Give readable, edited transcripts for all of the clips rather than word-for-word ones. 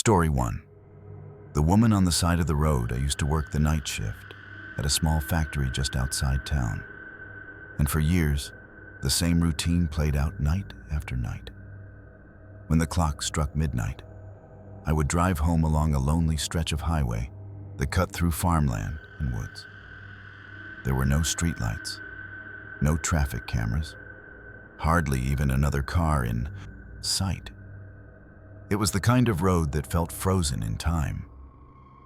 Story 1. The woman on the side of the road. I used to work the night shift at a small factory just outside town. And for years, the same routine played out night after night. When the clock struck midnight, I would drive home along a lonely stretch of highway that cut through farmland and woods. There were no streetlights, no traffic cameras, hardly even another car in sight. It was the kind of road that felt frozen in time,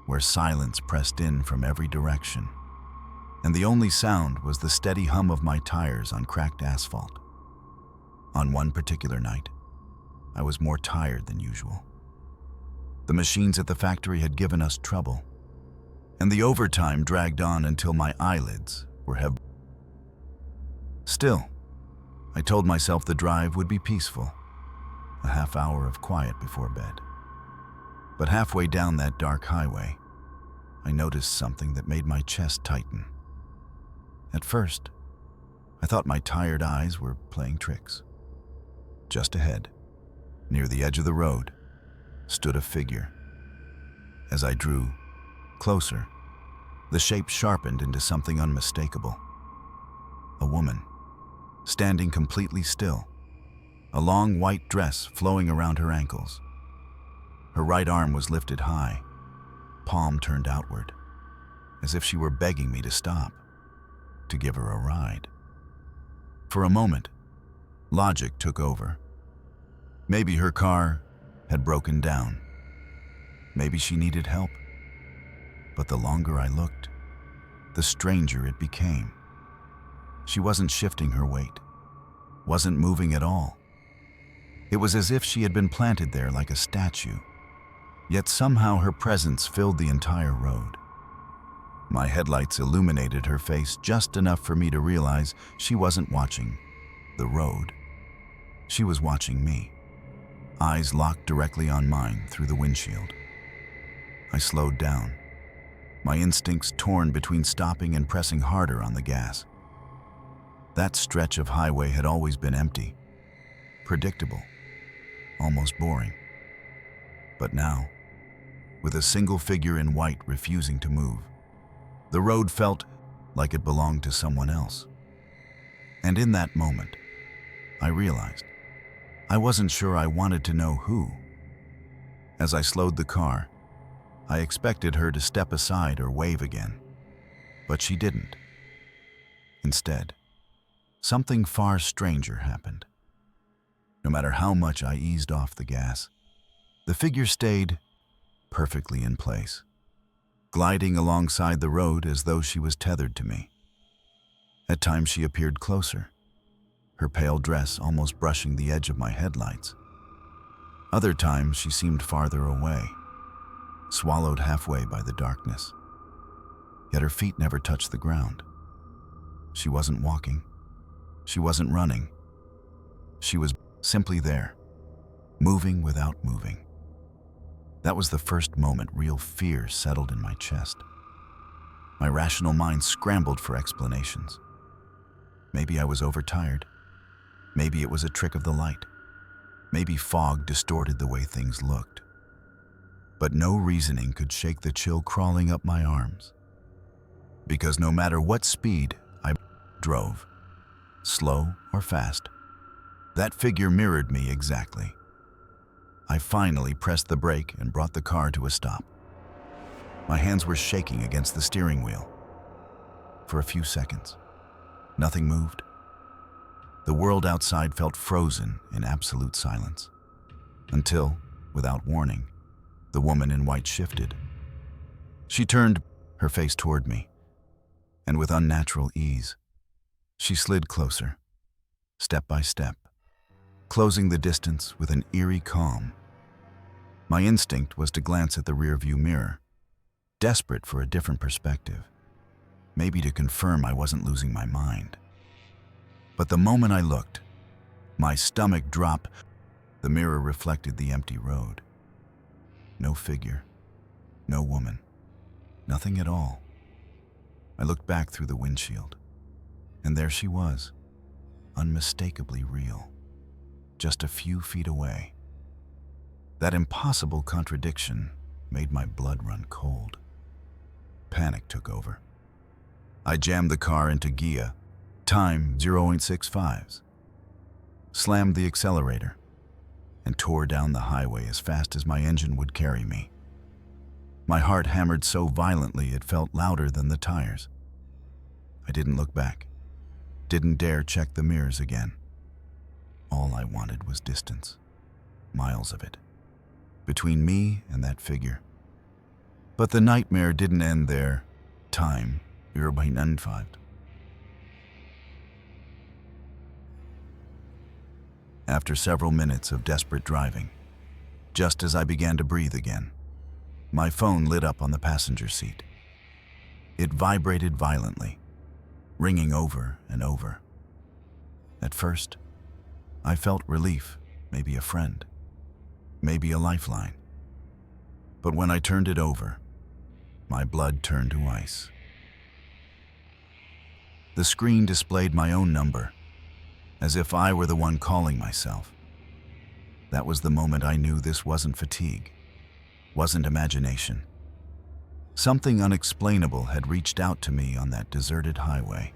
where silence pressed in from every direction, and the only sound was the steady hum of my tires on cracked asphalt. On one particular night, I was more tired than usual. The machines at the factory had given us trouble, and the overtime dragged on until my eyelids were heavy. Still, I told myself the drive would be peaceful, a half hour of quiet before bed. But halfway down that dark highway, I noticed something that made my chest tighten. At first, I thought my tired eyes were playing tricks. Just ahead, near the edge of the road, stood a figure. As I drew closer, the shape sharpened into something unmistakable. A woman, standing completely still, a long white dress flowing around her ankles. Her right arm was lifted high, palm turned outward, as if she were begging me to stop, to give her a ride. For a moment, logic took over. Maybe her car had broken down. Maybe she needed help. But the longer I looked, the stranger it became. She wasn't shifting her weight, wasn't moving at all. It was as if she had been planted there like a statue, yet somehow her presence filled the entire road. My headlights illuminated her face just enough for me to realize she wasn't watching the road. She was watching me, eyes locked directly on mine through the windshield. I slowed down, my instincts torn between stopping and pressing harder on the gas. That stretch of highway had always been empty, predictable, almost boring. But now, with a single figure in white refusing to move, the road felt like it belonged to someone else. And in that moment, I realized I wasn't sure I wanted to know who. As I slowed the car, I expected her to step aside or wave again, but she didn't. Instead, something far stranger happened. No matter how much I eased off the gas, the figure stayed perfectly in place, gliding alongside the road as though she was tethered to me. At times she appeared closer, her pale dress almost brushing the edge of my headlights. Other times she seemed farther away, swallowed halfway by the darkness. Yet her feet never touched the ground. She wasn't walking. She wasn't running. She was simply there, moving without moving. That was the first moment real fear settled in my chest. My rational mind scrambled for explanations. Maybe I was overtired. Maybe it was a trick of the light. Maybe fog distorted the way things looked. But no reasoning could shake the chill crawling up my arms. Because no matter what speed I drove, slow or fast, that figure mirrored me exactly. I finally pressed the brake and brought the car to a stop. My hands were shaking against the steering wheel. For a few seconds, nothing moved. The world outside felt frozen in absolute silence. Until, without warning, the woman in white shifted. She turned her face toward me, and with unnatural ease, she slid closer, step by step, closing the distance with an eerie calm. My instinct was to glance at the rearview mirror, desperate for a different perspective, maybe to confirm I wasn't losing my mind. But the moment I looked, my stomach dropped. The mirror reflected the empty road. No figure, no woman, nothing at all. I looked back through the windshield, and there she was, unmistakably real, just a few feet away. That impossible contradiction made my blood run cold. Panic took over. I jammed the car into gear, time 0.65s, slammed the accelerator, and tore down the highway as fast as my engine would carry me. My heart hammered so violently it felt louder than the tires. I didn't look back, didn't dare check the mirrors again. All I wanted was distance, miles of it, between me and that figure. But the nightmare didn't end there. Time 0.95. After several minutes of desperate driving, just as I began to breathe again, my phone lit up on the passenger seat. It vibrated violently, ringing over and over. At first, I felt relief, maybe a friend, maybe a lifeline. But when I turned it over, my blood turned to ice. The screen displayed my own number, as if I were the one calling myself. That was the moment I knew this wasn't fatigue, wasn't imagination. Something unexplainable had reached out to me on that deserted highway.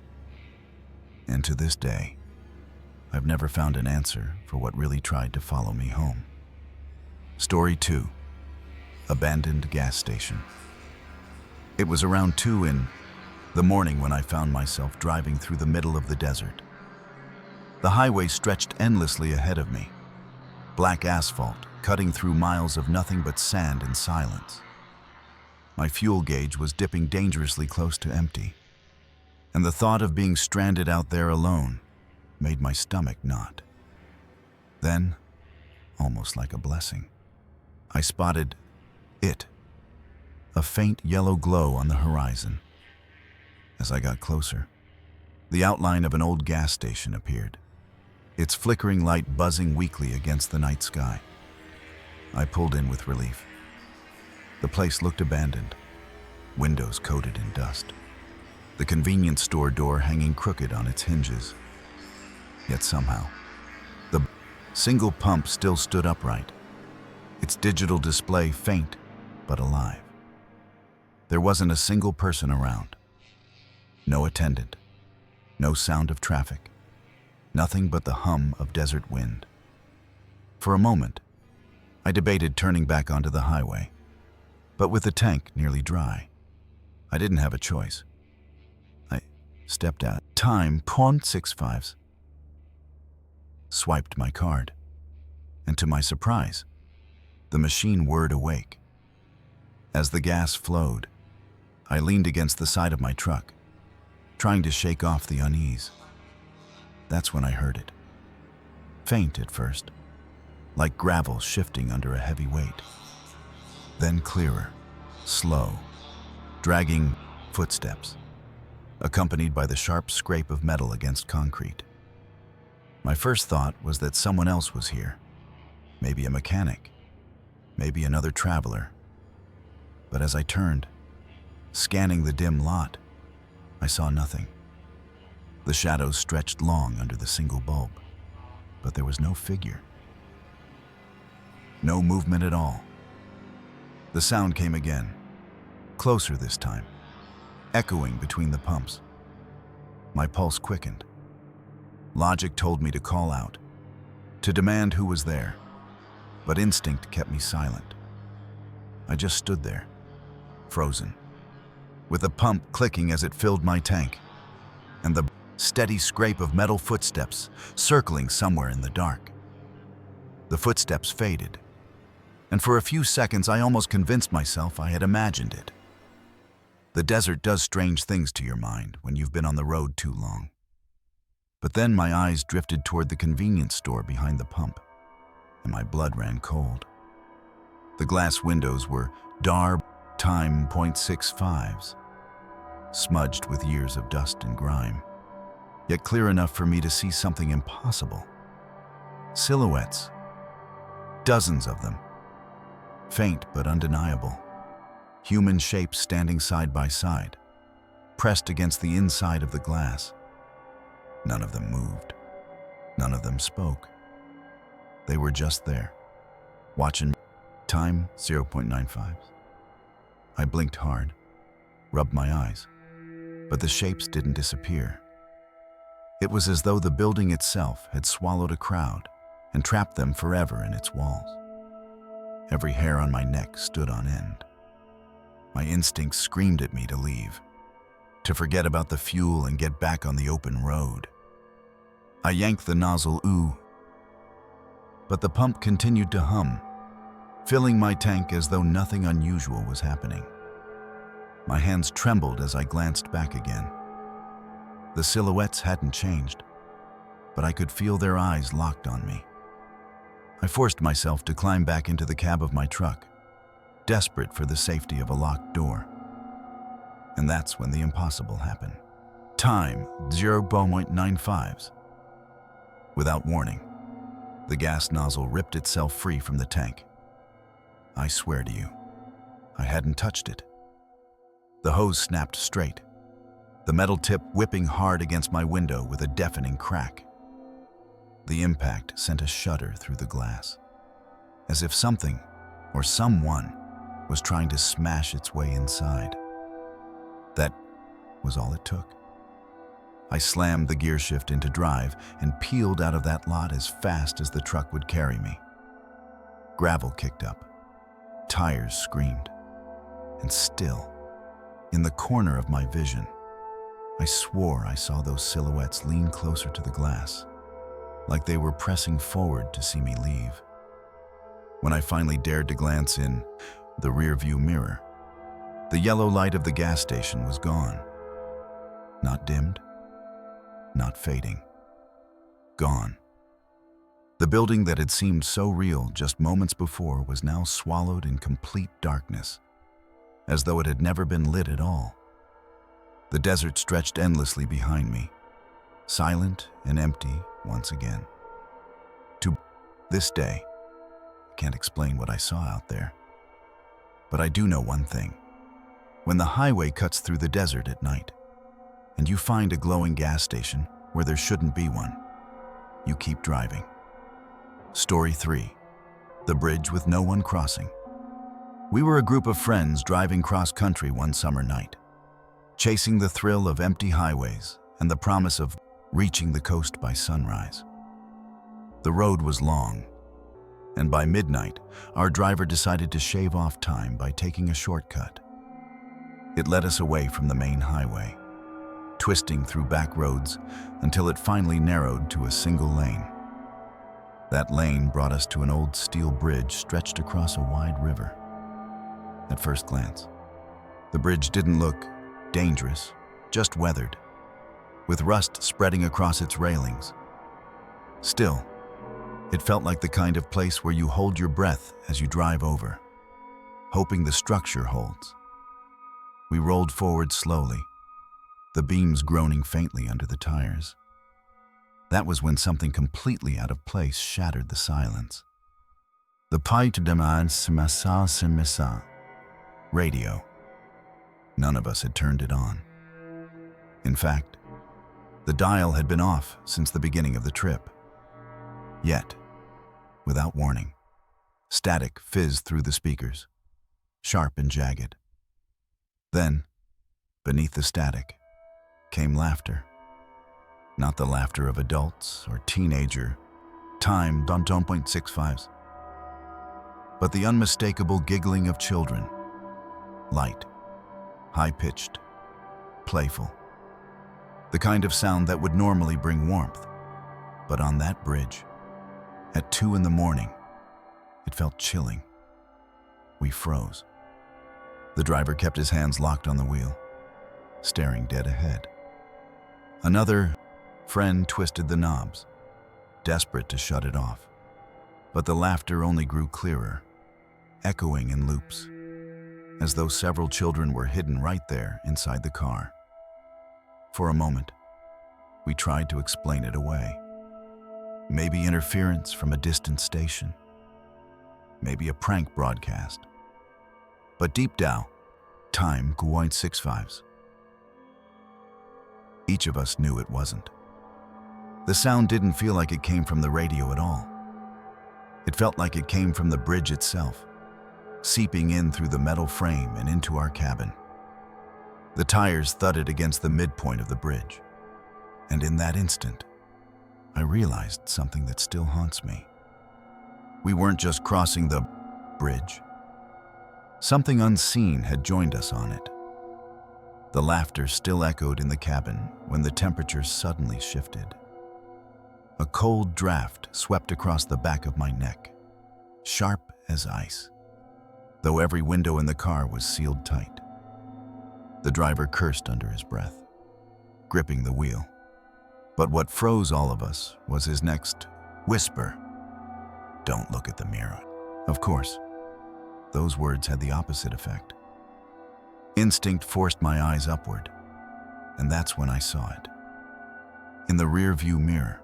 And to this day, I've never found an answer for what really tried to follow me home. Story 2. Abandoned gas station. It was around 2 in the morning when I found myself driving through the middle of the desert. The highway stretched endlessly ahead of me, black asphalt cutting through miles of nothing but sand and silence. My fuel gauge was dipping dangerously close to empty, and the thought of being stranded out there alone made my stomach knot. Then, almost like a blessing, I spotted it, a faint yellow glow on the horizon. As I got closer, the outline of an old gas station appeared, its flickering light buzzing weakly against the night sky. I pulled in with relief. The place looked abandoned, windows coated in dust, the convenience store door hanging crooked on its hinges. Yet somehow, the single pump still stood upright, its digital display faint but alive. There wasn't a single person around. No attendant, no sound of traffic, nothing but the hum of desert wind. For a moment, I debated turning back onto the highway, but with the tank nearly dry, I didn't have a choice. I stepped out. Time 0.65s. Swiped my card, and to my surprise, the machine whirred awake. As the gas flowed, I leaned against the side of my truck, trying to shake off the unease. That's when I heard it. Faint at first, like gravel shifting under a heavy weight. Then clearer, slow, dragging footsteps, accompanied by the sharp scrape of metal against concrete. My first thought was that someone else was here, maybe a mechanic, maybe another traveler. But as I turned, scanning the dim lot, I saw nothing. The shadows stretched long under the single bulb, but there was no figure. No movement at all. The sound came again, closer this time, echoing between the pumps. My pulse quickened. Logic told me to call out, to demand who was there, but instinct kept me silent. I just stood there, frozen, with the pump clicking as it filled my tank, and the steady scrape of metal footsteps circling somewhere in the dark. The footsteps faded, and for a few seconds I almost convinced myself I had imagined it. The desert does strange things to your mind when you've been on the road too long. But then my eyes drifted toward the convenience store behind the pump, and my blood ran cold. The glass windows were dark, time 0.65s, smudged with years of dust and grime, yet clear enough for me to see something impossible. Silhouettes, dozens of them, faint but undeniable, human shapes standing side by side, pressed against the inside of the glass. None of them moved. None of them spoke. They were just there, watching. Time 0.95. I blinked hard, rubbed my eyes, but the shapes didn't disappear. It was as though the building itself had swallowed a crowd and trapped them forever in its walls. Every hair on my neck stood on end. My instincts screamed at me to leave, to forget about the fuel and get back on the open road. I yanked the nozzle, but the pump continued to hum, filling my tank as though nothing unusual was happening. My hands trembled as I glanced back again. The silhouettes hadn't changed, but I could feel their eyes locked on me. I forced myself to climb back into the cab of my truck, desperate for the safety of a locked door. And that's when the impossible happened. Time 0.95. Without warning, the gas nozzle ripped itself free from the tank. I swear to you, I hadn't touched it. The hose snapped straight, the metal tip whipping hard against my window with a deafening crack. The impact sent a shudder through the glass, as if something or someone was trying to smash its way inside. That was all it took. I slammed the gear shift into drive and peeled out of that lot as fast as the truck would carry me. Gravel kicked up, tires screamed, and still, in the corner of my vision, I swore I saw those silhouettes lean closer to the glass, like they were pressing forward to see me leave. When I finally dared to glance in the rearview mirror, the yellow light of the gas station was gone. Not dimmed, not fading. Gone. The building that had seemed so real just moments before was now swallowed in complete darkness, as though it had never been lit at all. The desert stretched endlessly behind me, silent and empty once again. To this day, I can't explain what I saw out there. But I do know one thing. When the highway cuts through the desert at night, and you find a glowing gas station where there shouldn't be one, you keep driving. Story 3. The bridge with no one crossing. We were a group of friends driving cross-country one summer night, chasing the thrill of empty highways and the promise of reaching the coast by sunrise. The road was long, and by midnight, our driver decided to shave off time by taking a shortcut. It led us away from the main highway, twisting through back roads until it finally narrowed to a single lane. That lane brought us to an old steel bridge stretched across a wide river. At first glance, the bridge didn't look dangerous, just weathered, with rust spreading across its railings. Still, it felt like the kind of place where you hold your breath as you drive over, hoping the structure holds. We rolled forward slowly, the beams groaning faintly under the tires. That was when something completely out of place shattered the silence. The pipe demands semasa radio. None of us had turned it on. In fact, the dial had been off since the beginning of the trip. Yet, without warning, static fizzed through the speakers, sharp and jagged. Then, beneath the static, came laughter. Not the laughter of adults or teenager, time 0.65s, but the unmistakable giggling of children, light, high-pitched, playful. The kind of sound that would normally bring warmth, but on that bridge, at 2 a.m, it felt chilling. We froze. The driver kept his hands locked on the wheel, staring dead ahead. Another friend twisted the knobs, desperate to shut it off. But the laughter only grew clearer, echoing in loops, as though several children were hidden right there inside the car. For a moment, we tried to explain it away. Maybe interference from a distant station. Maybe a prank broadcast. But deep down, time 0.65s. Each of us knew it wasn't. The sound didn't feel like it came from the radio at all. It felt like it came from the bridge itself, seeping in through the metal frame and into our cabin. The tires thudded against the midpoint of the bridge, and in that instant, I realized something that still haunts me. We weren't just crossing the bridge. Something unseen had joined us on it. The laughter still echoed in the cabin when the temperature suddenly shifted. A cold draft swept across the back of my neck, sharp as ice, though every window in the car was sealed tight. The driver cursed under his breath, gripping the wheel. But what froze all of us was his next whisper. "Don't look at the mirror." Of course, those words had the opposite effect. Instinct forced my eyes upward, and that's when I saw it. In the rear-view mirror,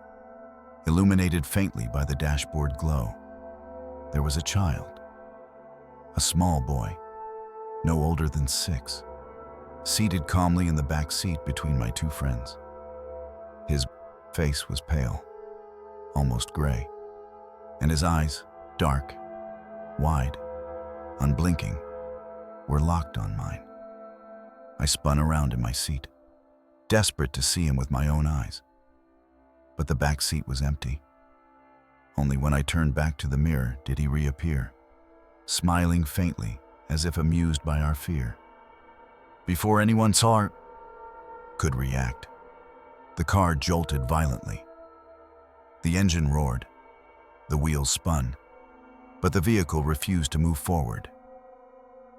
illuminated faintly by the dashboard glow, there was a child, a small boy, no older than 6, seated calmly in the back seat between my two friends. His face was pale, almost gray, and his eyes, dark, wide, unblinking, were locked on mine. I spun around in my seat, desperate to see him with my own eyes. But the back seat was empty. Only when I turned back to the mirror did he reappear, smiling faintly as if amused by our fear. Before anyone saw or could react, the car jolted violently. The engine roared, the wheels spun, but the vehicle refused to move forward.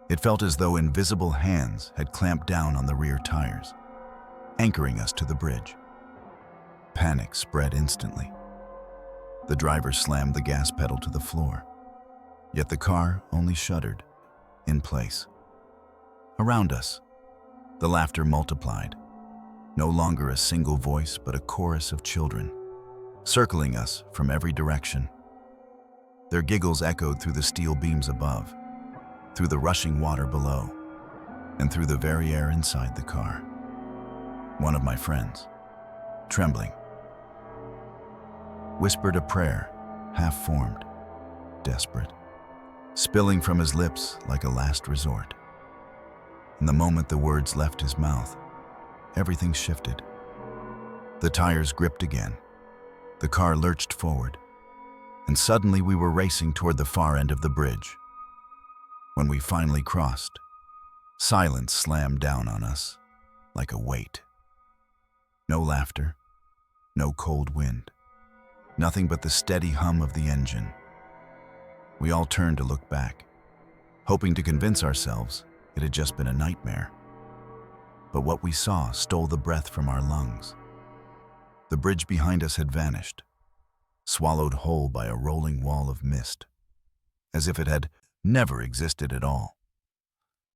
It felt as though invisible hands had clamped down on the rear tires, anchoring us to the bridge. Panic spread instantly. The driver slammed the gas pedal to the floor, yet the car only shuddered, in place. Around us, the laughter multiplied, no longer a single voice but a chorus of children, circling us from every direction. Their giggles echoed through the steel beams above, through the rushing water below, and through the very air inside the car. One of my friends, trembling, whispered a prayer, half-formed, desperate, spilling from his lips like a last resort. And the moment the words left his mouth, everything shifted. The tires gripped again, the car lurched forward, and suddenly we were racing toward the far end of the bridge. When we finally crossed, silence slammed down on us like a weight. No laughter, no cold wind, nothing but the steady hum of the engine. We all turned to look back, hoping to convince ourselves it had just been a nightmare. But what we saw stole the breath from our lungs. The bridge behind us had vanished, swallowed whole by a rolling wall of mist, as if it had never existed at all.